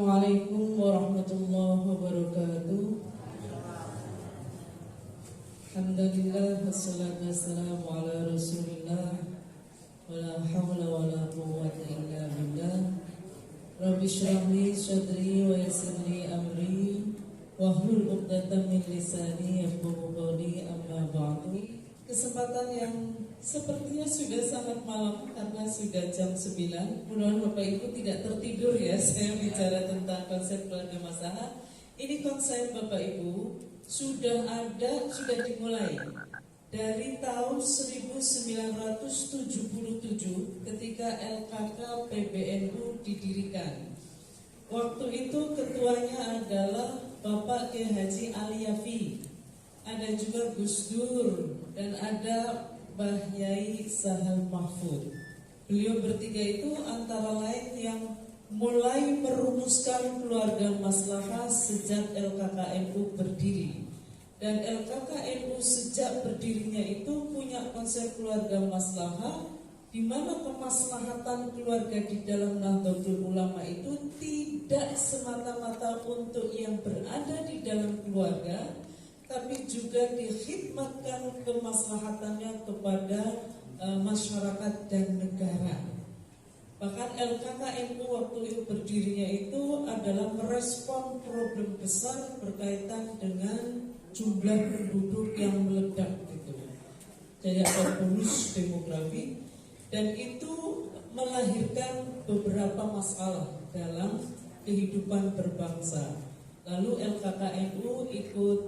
Assalamualaikum warahmatullahi wabarakatuh. Alhamdulillah wassalatu wassalamu ala Rasulillah wala haula wala quwwata illa billah. Rabbi shrah li sadri wa yassir li amri wahlul 'uqdatam min lisani yafqahu qawli, amma ba'du. Kesempatan yang sepertinya sudah sangat malam karena sudah jam 9. Mudah-mudahan Bapak Ibu tidak tertidur ya. Saya bicara tentang konsep keluarga maslahat. Ini konsep Bapak Ibu sudah dimulai dari tahun 1977 ketika LKK PBNU didirikan. Waktu itu ketuanya adalah Bapak Kiai Haji Ali Yafi, ada juga Gus Dur, dan ada Mbah Yai Sahal Mahfud. Beliau bertiga itu antara lain yang mulai merumuskan keluarga maslahah sejak LKKNU berdiri. Dan LKKNU sejak berdirinya itu punya konsep keluarga maslahah, di mana kemaslahatan keluarga di dalam Nahdlatul Ulama itu tidak semata-mata untuk yang berada di dalam keluarga, tapi juga dikhidmatkan kemaslahatannya kepada masyarakat dan negara. Bahkan LKKNU waktu itu berdirinya itu adalah merespon problem besar berkaitan dengan jumlah penduduk yang meledak gitu. Jadi ada bonus demografi, dan itu melahirkan beberapa masalah dalam kehidupan berbangsa. Lalu LKKNU ikut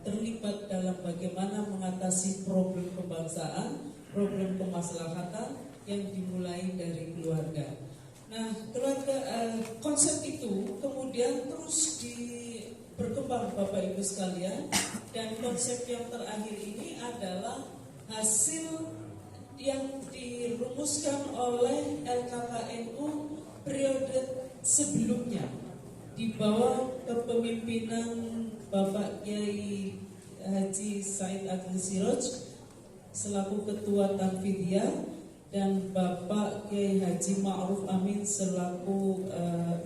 terlibat dalam bagaimana mengatasi problem kebangsaan, problem kemaslahatan yang dimulai dari keluarga. Nah, konsep itu kemudian terus berkembang Bapak Ibu sekalian, dan konsep yang terakhir ini adalah hasil yang dirumuskan oleh LKKNU periode sebelumnya di bawah kepemimpinan Bapak Kiai Haji Said Agil Siroj selaku Ketua Tanfidiyah dan Bapak Kiai Haji Ma'ruf Amin selaku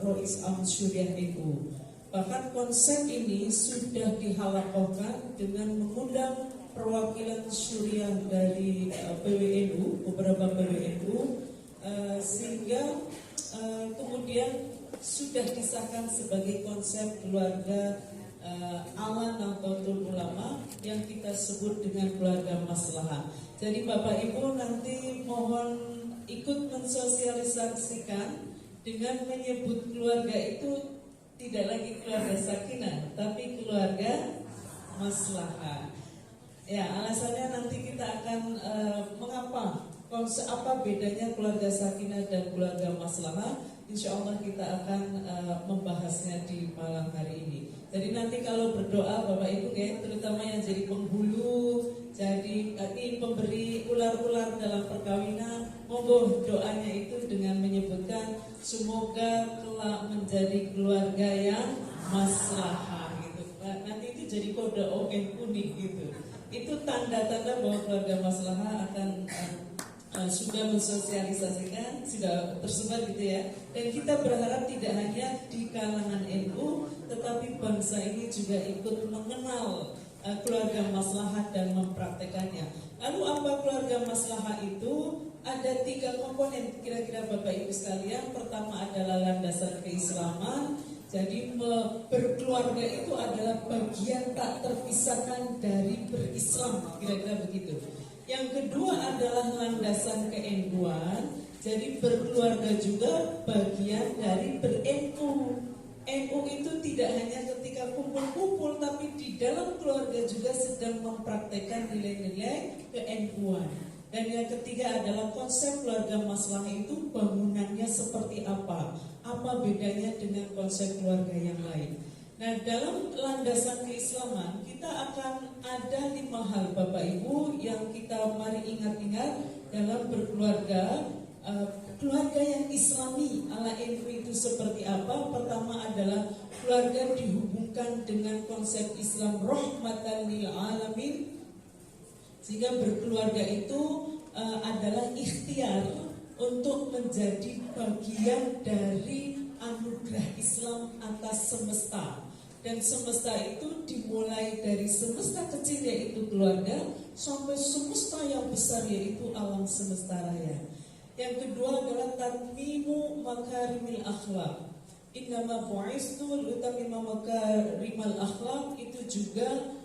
Rois Am Syuriah NU. Bahkan konsep ini sudah dihalakohkan dengan mengundang perwakilan Syuriah dari PWNU, beberapa PWNU, sehingga kemudian sudah disahkan sebagai konsep keluarga ala Nahdlatul Ulama yang kita sebut dengan keluarga maslahah. Jadi Bapak Ibu nanti mohon ikut mensosialisasikan dengan menyebut keluarga itu tidak lagi keluarga sakinah, tapi keluarga maslahah. Ya, alasannya nanti kita akan mengapa konsep apa bedanya keluarga sakinah dan keluarga maslahah. Insya Allah kita akan membahasnya di malam hari ini. Jadi nanti kalau berdoa Bapak Ibu ya, terutama yang jadi penghulu, jadi ini pemberi ular-ular dalam perkawinan, monggo doanya itu dengan menyebutkan semoga kelak menjadi keluarga yang maslahah gitu. Nah, nanti itu jadi kode ONU nih gitu. Itu tanda-tanda bahwa keluarga maslahah akan sudah mensosialisasikan, sudah tersebar gitu ya. Dan kita berharap tidak hanya di kalangan NU, tetapi bangsa ini juga ikut mengenal keluarga maslahah dan mempraktekannya. Lalu apa keluarga maslahah itu? Ada 3 komponen kira-kira Bapak Ibu sekalian. Pertama adalah landasan keislaman. Jadi berkeluarga itu adalah bagian tak terpisahkan dari berislam, kira-kira begitu. Yang kedua adalah landasan ke-NU-an. Jadi berkeluarga juga bagian dari ber-NU. NU itu tidak hanya ketika kumpul-kumpul, tapi di dalam keluarga juga sedang mempraktekkan nilai-nilai ke-NU-an. Dan yang ketiga adalah konsep keluarga maslahah itu bangunannya seperti apa? Apa bedanya dengan konsep keluarga yang lain? Nah, dalam landasan keislaman kita akan ada 5 hal Bapak Ibu yang kita mari ingat-ingat dalam berkeluarga. Keluarga yang islami ala NU itu seperti apa? Pertama adalah keluarga dihubungkan dengan konsep Islam rahmatan lil alamin, sehingga berkeluarga itu adalah ikhtiar untuk menjadi bagian dari anugerah Islam Islam atas semesta. Dan semesta itu dimulai dari semesta kecil yaitu keluarga sampai semesta yang besar yaitu alam semesta raya. Yang kedua adalah tatmimu makarimil akhlak. Innama bu'istu liutammima makarimal akhlak, itu juga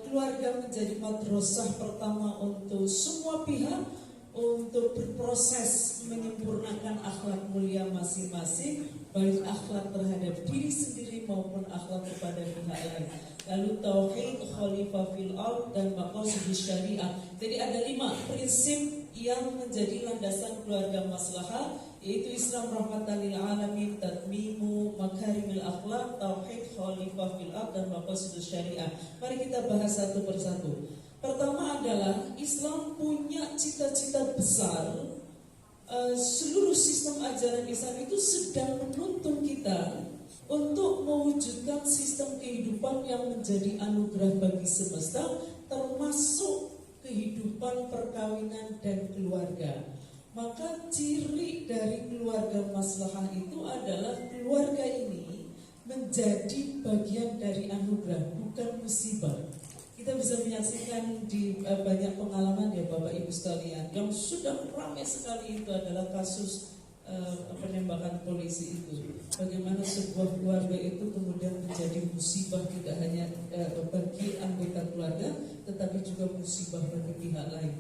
keluarga menjadi madrasah pertama untuk semua pihak untuk berproses menyempurnakan akhlak mulia masing-masing, baik akhlak terhadap diri sendiri maupun akhlak kepada pihak lain. Lalu tauhid, khalifah fil ard, dan maqasid syariah. Jadi ada 5 prinsip yang menjadi landasan keluarga maslahah, yaitu Islam rahmatan lil alamin, tatmimu makarimil akhlak, tauhid, khalifah fil ard, dan maqasid syariah. Mari kita bahas satu persatu. Pertama adalah Islam punya cita-cita besar. Seluruh sistem ajaran Islam itu sedang menuntun kita untuk mewujudkan sistem kehidupan yang menjadi anugerah bagi semesta, termasuk kehidupan perkawinan dan keluarga. Maka ciri dari keluarga maslahah itu adalah keluarga ini menjadi bagian dari anugerah, bukan musibah. Kita bisa menyaksikan di banyak pengalaman ya Bapak Ibu sekalian, yang sudah ramai sekali itu adalah kasus penembakan polisi itu. Bagaimana sebuah keluarga itu kemudian menjadi musibah tidak hanya bagi anggota keluarga, tetapi juga musibah bagi pihak lain.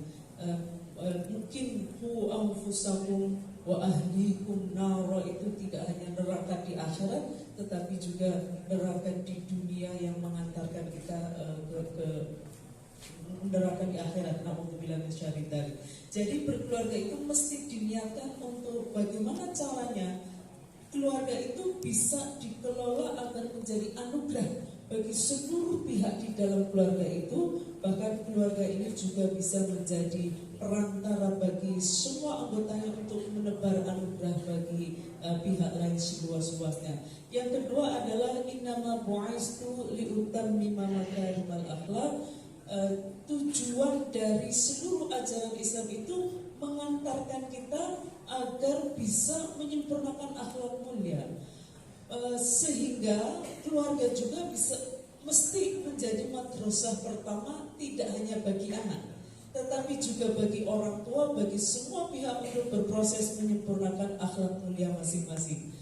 Mungkin hu anfusakum wa ahlikum nara itu tidak hanya neraka di akhirat, tetapi juga neraka di dunia yang mengantarkan kita ke neraka di akhirat. Nauzubillah min syarri dzalik. Jadi berkeluarga itu mesti diniatkan untuk bagaimana caranya keluarga itu bisa dikelola agar menjadi anugerah bagi seluruh pihak di dalam keluarga itu. Bahkan keluarga ini juga bisa menjadi perantara bagi semua anggotanya untuk menebar anugerah bagi pihak lain seluas-luasnya. Yang kedua adalah innama bu'istu liutammima makarimal akhlak. Tujuan dari seluruh ajaran Islam itu mengantarkan kita agar bisa menyempurnakan akhlak mulia, sehingga keluarga juga bisa mesti menjadi madrasah pertama tidak hanya bagi anak, tetapi juga bagi orang tua, bagi semua pihak untuk berproses menyempurnakan akhlak mulia masing-masing.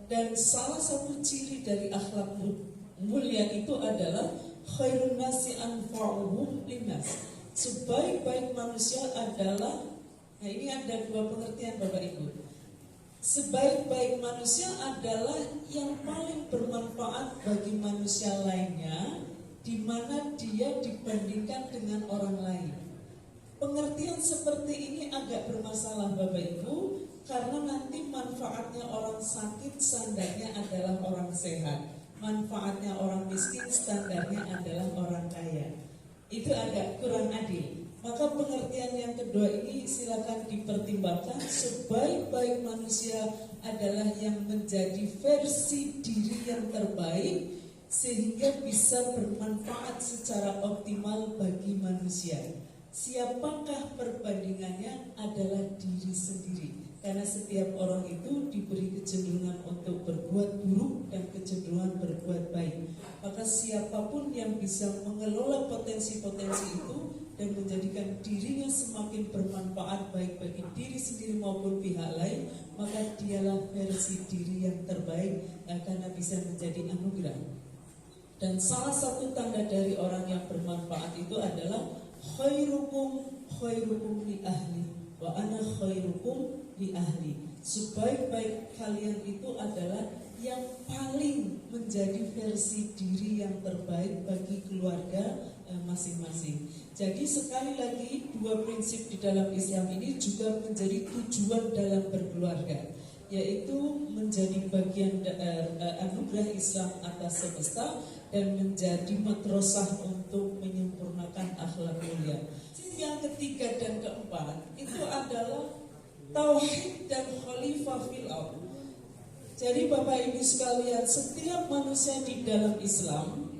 Dan salah satu ciri dari akhlak mulia itu adalah khairun nasi anfa'uhum linnas. Sebaik-baik manusia adalah, nah ini ada 2 pengertian Bapak Ibu. Sebaik-baik manusia adalah yang paling bermanfaat bagi manusia lainnya, di mana dia dibandingkan dengan orang lain. Pengertian seperti ini agak bermasalah Bapak Ibu, karena nanti manfaatnya orang sakit standarnya adalah orang sehat, manfaatnya orang miskin standarnya adalah orang kaya. Itu agak kurang adil. Maka pengertian yang kedua ini silakan dipertimbangkan. Sebaik-baik manusia adalah yang menjadi versi diri yang terbaik, sehingga bisa bermanfaat secara optimal bagi manusia. Siapakah perbandingannya? Adalah diri sendiri. Karena setiap orang itu diberi kecenderungan untuk berbuat buruk dan kecenderungan berbuat baik. Maka siapapun yang bisa mengelola potensi-potensi itu dan menjadikan dirinya semakin bermanfaat baik bagi diri sendiri maupun pihak lain, maka dialah versi diri yang terbaik, karena bisa menjadi anugerah. Dan salah satu tanda dari orang yang bermanfaat itu adalah khairukum li ahli wa ana khairukum li ahli. Sebaik-baik kalian itu adalah yang paling menjadi versi diri yang terbaik bagi keluarga masing-masing. Jadi sekali lagi 2 prinsip di dalam Islam ini juga menjadi tujuan dalam berkeluarga, yaitu menjadi bagian anugerah Islam atas semesta dan menjadi madrasah untuk menyempurnakan akhlak mulia. Yang ketiga dan keempat itu adalah tauhid dan khalifah fil ard. Jadi Bapak Ibu sekalian, setiap manusia di dalam Islam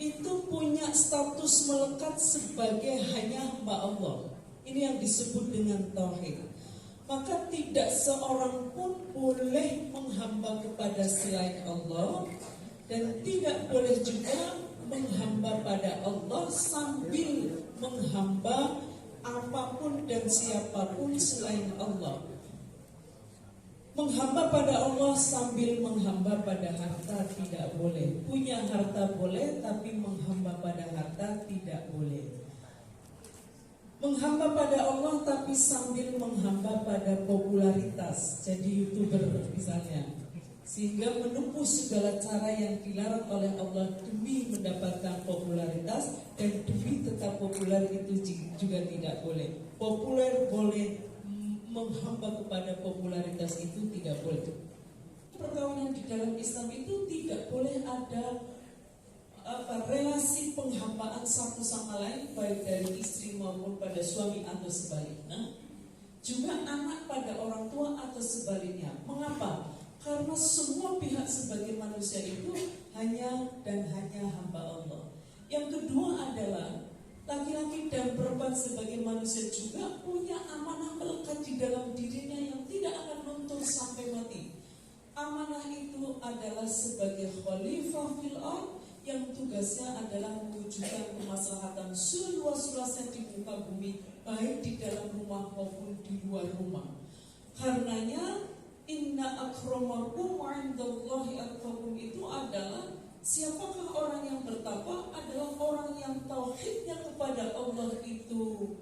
itu punya status melekat sebagai hanya hamba Allah. Ini yang disebut dengan tauhid. maka tidak seorang pun boleh menghamba kepada selain Allah, dan tidak boleh juga menghamba pada Allah sambil menghamba apapun dan siapapun selain Allah. Menghamba pada Allah sambil menghamba pada harta tidak boleh. Punya harta boleh, tapi menghamba pada harta tidak boleh. Menghamba pada Allah tapi sambil menghamba pada popularitas, jadi YouTuber misalnya, sehingga menempuh segala cara yang dilarang oleh Allah demi mendapatkan popularitas, dan demi tetap populer itu juga tidak boleh. Populer boleh, menghamba kepada popularitas itu tidak boleh. Perkawinan di dalam Islam itu tidak boleh ada relasi penghambaan satu sama lain, baik dari istri maupun pada suami atau sebaliknya. Juga anak pada orang tua atau sebaliknya. Mengapa? Karena semua pihak sebagai manusia itu hanya dan hanya hamba Allah. Yang kedua adalah laki-laki dan perempuan sebagai manusia juga punya amanah melekat di dalam dirinya yang tidak akan luntur sampai mati. Amanah itu adalah sebagai khalifah fil ardh, yang tugasnya adalah mewujudkan kemaslahatan seluas-luasnya di muka bumi, baik di dalam rumah maupun di luar rumah. Karenanya inna akramakum 'indallahi atqakum itu adalah siapakah orang yang bertakwa, adalah orang yang tauhidnya kepada Allah itu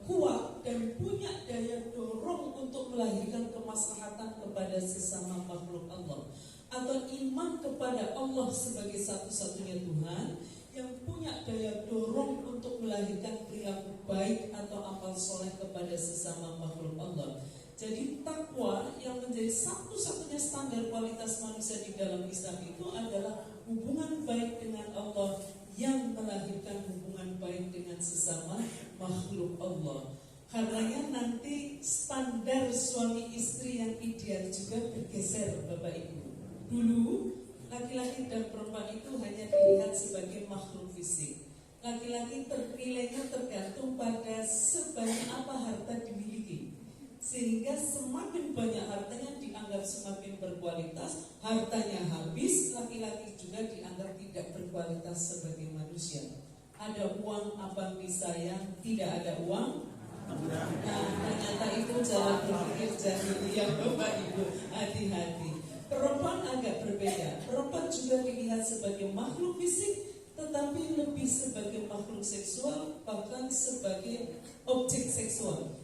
kuat dan punya daya dorong untuk melahirkan kemaslahatan kepada sesama makhluk Allah, atau iman kepada Allah sebagai satu-satunya Tuhan yang punya daya dorong untuk melahirkan perilaku baik atau amal soleh kepada sesama makhluk Allah. Jadi takwa yang menjadi satu-satunya standar kualitas manusia di dalam Islam itu adalah hubungan baik dengan Allah yang melahirkan hubungan baik dengan sesama makhluk Allah. Karenanya nanti standar suami istri yang ideal juga bergeser, Bapak Ibu. Dulu laki-laki dan perempuan itu hanya dilihat sebagai makhluk fisik. Laki-laki nilainya tergantung pada sebanyak apa harta dimiliki. Sehingga semakin banyak hartanya dianggap semakin berkualitas, hartanya habis, laki-laki juga dianggap tidak berkualitas sebagai manusia. Ada uang abang disayang, tidak ada uang. Nah, ternyata itu jalan berpikir jahiliyah, Bapak Ibu, hati-hati. Perempuan agak berbeda. Perempuan juga dilihat sebagai makhluk fisik, tetapi lebih sebagai makhluk seksual, bahkan sebagai objek seksual.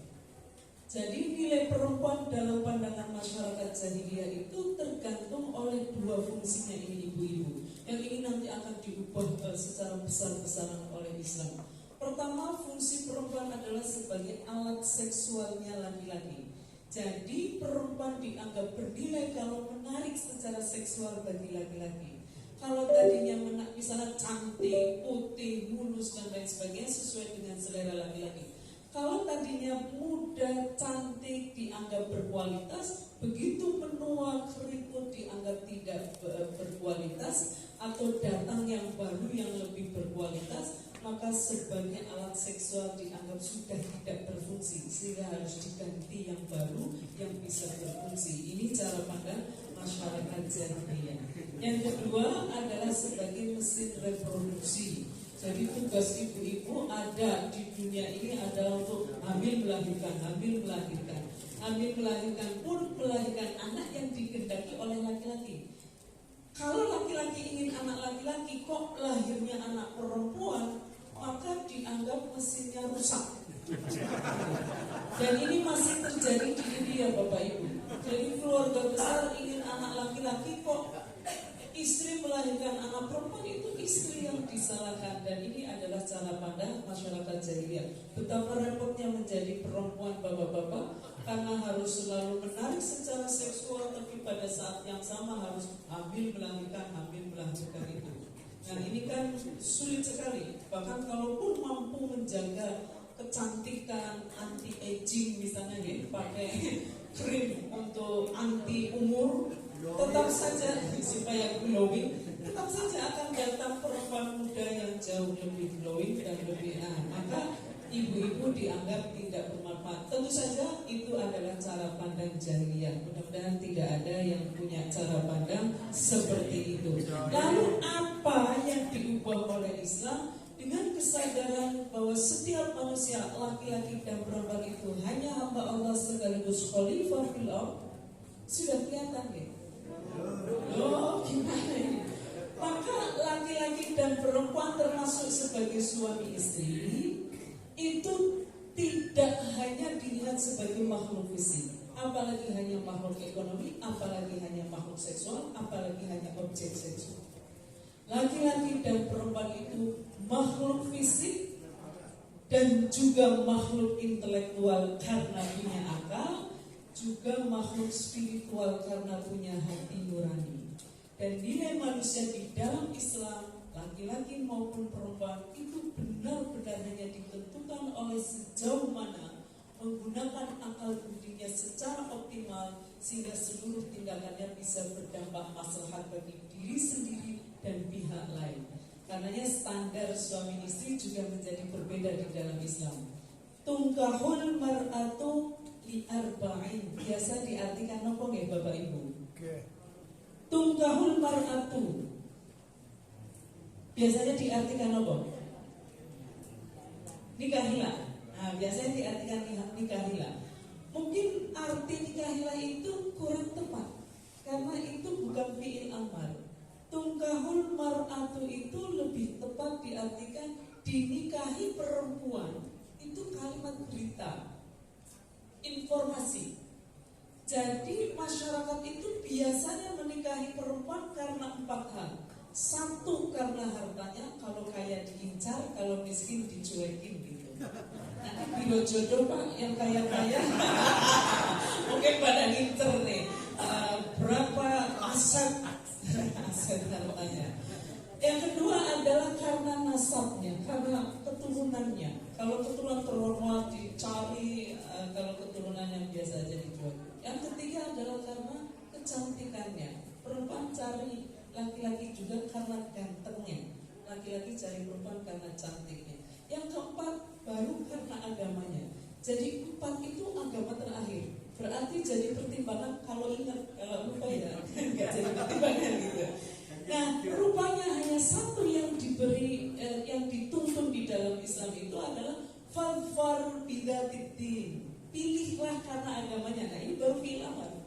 Jadi nilai perempuan dalam pandangan masyarakat jahiliyah itu tergantung oleh dua fungsinya ini, ibu-ibu, yang ini nanti akan diubah secara besar-besaran oleh Islam. Pertama, fungsi perempuan adalah sebagai alat seksualnya laki-laki. Jadi perempuan dianggap bernilai kalau menarik secara seksual bagi laki-laki. Kalau tadinya misalnya cantik, putih, mulus dan lain sebagainya sesuai dengan selera laki-laki. Kalau tadinya muda, cantik dianggap berkualitas, begitu menua, keriput dianggap tidak berkualitas, atau datang yang baru yang lebih berkualitas, maka sebagai alat seksual dianggap sudah tidak berfungsi, sehingga harus diganti yang baru yang bisa berfungsi. Ini cara pandang masyarakat jahiliyah. Yang kedua adalah sebagai mesin reproduksi. Jadi tugas ibu-ibu ada di dunia ini adalah untuk hamil melahirkan, hamil melahirkan. Hamil melahirkan pun melahirkan anak yang dikehendaki oleh laki-laki. Kalau laki-laki ingin anak laki-laki, kok lahirnya anak perempuan, maka dianggap mesinnya rusak. Dan ini masih terjadi di India, Bapak Ibu. Jadi keluarga besar ingin anak laki-laki, kok istri melahirkan anak perempuan, itu istri yang disalahkan. Dan ini adalah cara pandang masyarakat jahiliyah. Betapa repotnya menjadi perempuan, bapak-bapak, karena harus selalu menarik secara seksual, tapi pada saat yang sama harus hamil melahirkan itu. Nah ini kan sulit sekali. Bahkan kalaupun mampu menjaga kecantikan, anti aging misalnya, ya, pakai krim untuk anti umur, tetap saja supaya glowing, tetap saja akan datang perempuan muda yang jauh lebih glowing dan lebih maka ibu-ibu dianggap tidak bermanfaat. Tentu saja itu adalah cara pandang jahiliyah. Mudah-mudahan tidak ada yang punya cara pandang seperti itu. Lalu apa yang diubah oleh Islam dengan kesadaran bahwa setiap manusia, laki-laki dan perempuan itu hanya hamba Allah sekaligus khalifah fil ardh? Sudah kelihatan ya? Oh, gimana ini? Maka laki-laki dan perempuan termasuk sebagai suami istri itu tidak hanya dilihat sebagai makhluk fisik, apalagi hanya makhluk ekonomi, apalagi hanya makhluk seksual, apalagi hanya objek seksual. Laki-laki dan perempuan itu makhluk fisik dan juga makhluk intelektual karena punya akal, juga makhluk spiritual karena punya hati nurani. Dan nilai manusia di dalam Islam, laki-laki maupun perempuan itu benar-benar hanya ditentukan oleh sejauh mana menggunakan akal budinya secara optimal sehingga seluruh tindakannya bisa berdampak maslahat bagi diri sendiri dan pihak lain. Karenanya standar suami istri juga menjadi berbeda di dalam Islam. Tungkahul mar'atu li arba'in. Biasa diartikan apa nggih Bapak Ibu? Tungkahul mar'atu biasanya diartikan apa? Nikahilah. Nah, biasanya diartikan nikahilah. Mungkin arti nikahilah itu kurang tepat karena itu bukan fi'il amar. Tungkahul mar'atu itu lebih tepat diartikan dinikahi perempuan. Itu kalimat berita, informasi. Jadi masyarakat itu biasanya menikahi perempuan karena 4 hal. 1, karena hartanya, kalau kaya diincar, kalau miskin dicuekin gitu. Nanti biro jodoh Pak yang kaya-kaya mungkin pada ngincer nih berapa aset hartanya. Yang kedua adalah karena nasabnya, karena keturunannya. Kalau keturunan terhormat dicari, kalau keturunannya biasa aja dijual. Yang ketiga adalah karena kecantikannya. Perempuan cari laki-laki juga karena gantengnya. Laki-laki cari perempuan karena cantiknya. Yang keempat baru karena agamanya. Jadi 4 itu agama terakhir. Berarti jadi pertimbangan kalau ingat, kalau lupa ya nggak jadi pertimbangan gitu. Nah, rupanya hanya 1 yang diberi, yang dituntun di dalam Islam itu adalah fadfar bidzatiddin. Pilihlah karena agamanya. Nah, ini baru fi'il amar.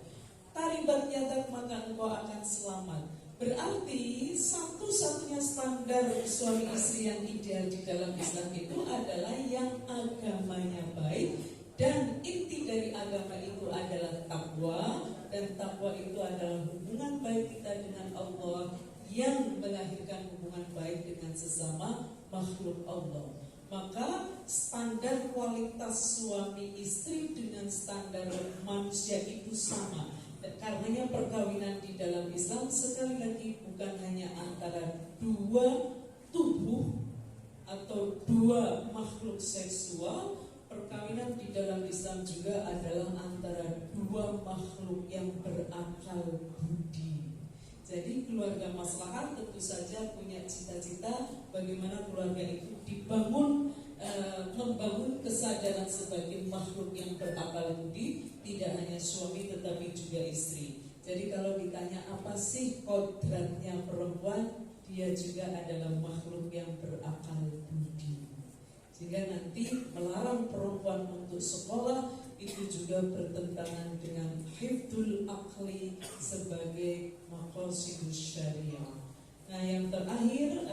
Taribat yadak maka engkau akan selamat. Berarti satu-satunya standar suami istri yang ideal di dalam Islam itu adalah yang agamanya baik. Dan inti dari agama itu adalah takwa. Dan takwa itu adalah hubungan baik kita dengan Allah yang melahirkan hubungan baik dengan sesama makhluk Allah. Maka standar kualitas suami istri dengan standar manusia itu sama. Dan karenanya perkawinan di dalam Islam sekali lagi bukan hanya antara 2 tubuh atau 2 makhluk seksual. Perkawinan di dalam Islam juga adalah antara 2 makhluk yang berakal budi. Jadi keluarga maslahat tentu saja punya cita-cita bagaimana keluarga itu dibangun, membangun kesadaran sebagai makhluk yang berakal budi, tidak hanya suami tetapi juga istri. Jadi kalau ditanya apa sih kodratnya perempuan, dia juga adalah makhluk yang berakal budi. Sehingga nanti melarang perempuan untuk sekolah itu juga bertentangan dengan hifdzul akli sebagai maqasidus syariah. Nah, yang terakhir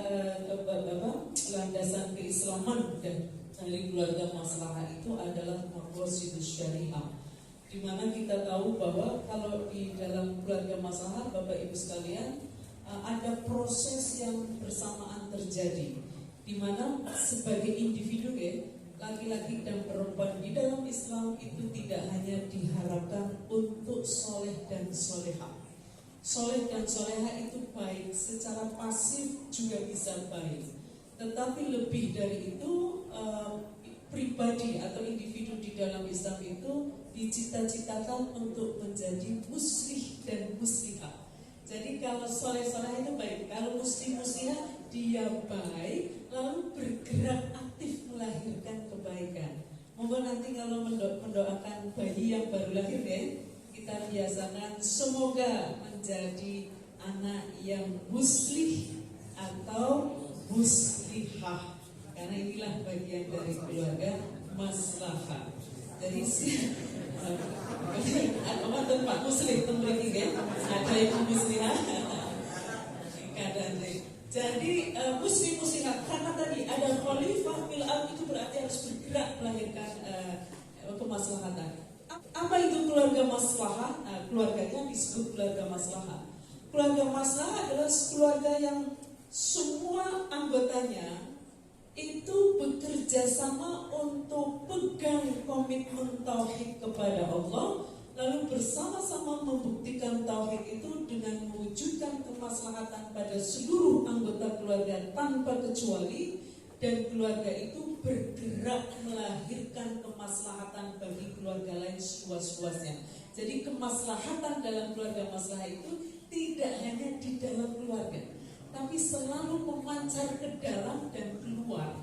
landasan keislaman dan dari keluarga maslahah itu adalah maqasidus syariah. Di mana kita tahu bahwa kalau di dalam keluarga maslahah Bapak Ibu sekalian ada proses yang bersamaan terjadi. Di mana sebagai individu laki-laki dan perempuan di dalam Islam itu tidak hanya diharapkan untuk soleh dan solehah. Soleh dan solehah itu baik, secara pasif juga bisa baik. Tetapi lebih dari itu, pribadi atau individu di dalam Islam itu dicita-citakan untuk menjadi muslih dan muslihah. Jadi kalau soleh-solehah itu baik, kalau muslim-muslihah dia baik, lalu bergerak aktif melahirkan kebaikan. ya, kita biasakan semoga menjadi anak yang muslih atau muslihah, karena inilah bagian dari keluarga maslahah. Jadi apa tempat muslim tempat ini ada yang muslihah. Jadi muslim muslihat, karena tadi ada khalifah fil ard, itu berarti harus bergerak melahirkan kemaslahatan. Apa itu keluarga maslahah? Keluarganya disebut keluarga maslahah. Keluarga maslahah adalah keluarga yang semua anggotanya itu bekerja sama untuk pegang komitmen tauhid kepada Allah, lalu bersama-sama membuktikan tauhid itu dengan mewujudkan kemaslahatan pada seluruh anggota keluarga tanpa kecuali, dan keluarga itu bergerak melahirkan kemaslahatan bagi keluarga lain seluas-luasnya. Jadi kemaslahatan dalam keluarga maslahah itu tidak hanya di dalam keluarga, tapi selalu memancar ke dalam dan keluar.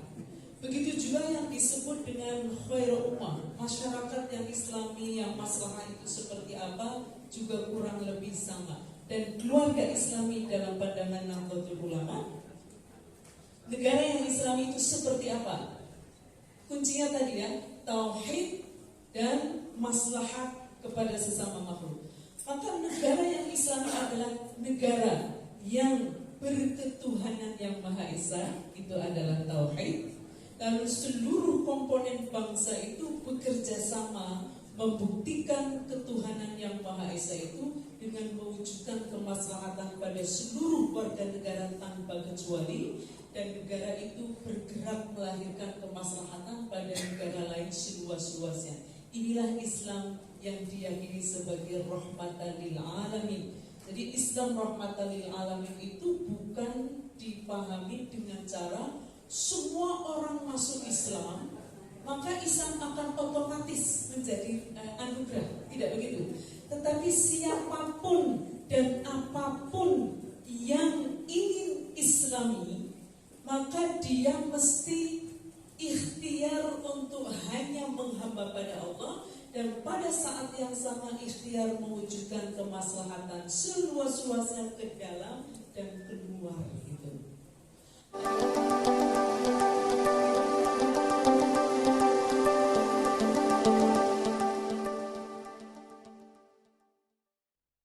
Begitu juga yang disebut dengan khairul ummah, masyarakat yang islami yang maslahah itu seperti apa juga kurang lebih sama. Dan keluarga islami dalam pandangan Nahdlatul Ulama, negara yang islami itu seperti apa? Kuncinya tadi ya, tauhid dan maslahat kepada sesama makhluk. Maka negara yang islami adalah negara yang berketuhanan yang Maha Esa, itu adalah tauhid. Lalu seluruh komponen bangsa itu bekerja sama membuktikan ketuhanan yang Maha Esa itu dengan mewujudkan kemaslahatan pada seluruh warga negara tanpa kecuali, dan negara itu bergerak melahirkan kemaslahatan pada negara lain seluas-luasnya. Inilah Islam yang diyakini sebagai rahmatan lil alamin. Jadi Islam rahmatan lil alamin itu bukan dipahami dengan cara semua orang masuk Islam maka Islam akan otomatis menjadi anugerah, tidak begitu. Tetapi siapapun dan apapun yang ingin Islami, maka dia mesti ikhtiar untuk hanya menghamba pada Allah, dan pada saat yang sama ikhtiar mewujudkan kemaslahatan seluas-luasnya ke dalam dan keluar gitu.